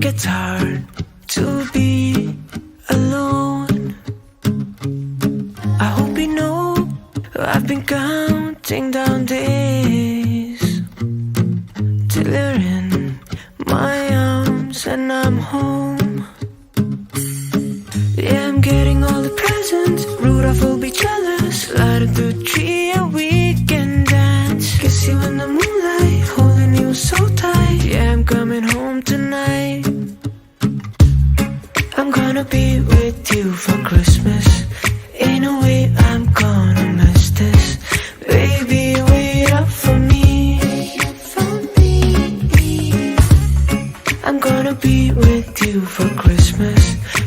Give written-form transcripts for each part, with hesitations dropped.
it's hard to be alone. I hope you know I've been counting down days till you're in my arms and I'm home. Yeah, I'm getting all the presents. Rudolph will be jealous. Light up the tree and we can dance. Kiss you in the moonlight, holding you so tight. Yeah, I'm coming home tonight. I'm gonna be with you for Christmas. Ain't no way I'm gonna miss this. Baby, wait up for me. I'm gonna be with you for Christmas.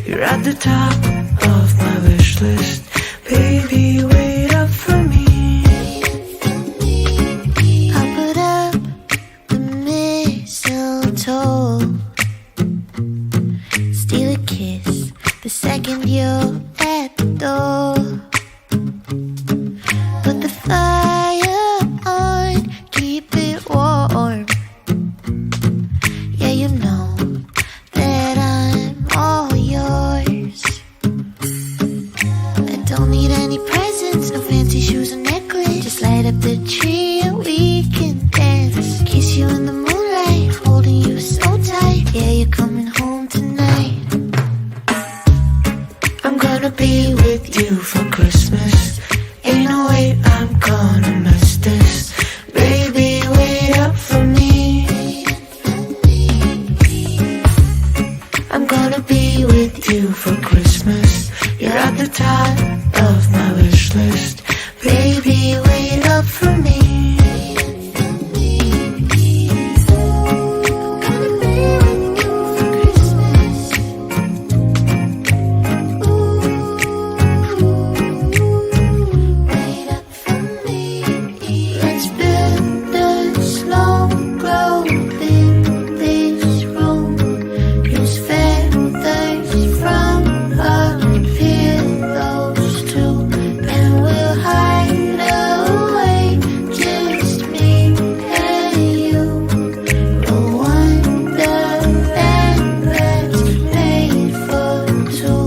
You're at the top of my wish list. Baby, wait up for me. I'll put up the mistletoe, steal a kiss the second you're at the door. Put the fire on, keep it warm. Yeah, you know that I'm all yours. I don't need any presents, no fancy shoes or necklace. Just light up the tree and we can dance. Kiss you in the moonlight, holding you so tight. Yeah, you're coming home tonight. I'm gonna be with you for Christmas. Ain't no way I'm gonna miss this. Baby, wait up for me. I'm gonna be with you for Christmas. You're at the top of my wish list. Baby, wait up for me. Let's build a snow globe in this room. Use feathers from our pillows too, and we'll hide away, just me and you. A wonderland that's made for two.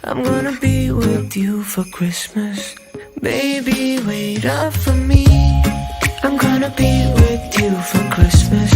I'm gonna be with you for Christmas. Baby, wait up for me. I'm gonna be with you for Christmas.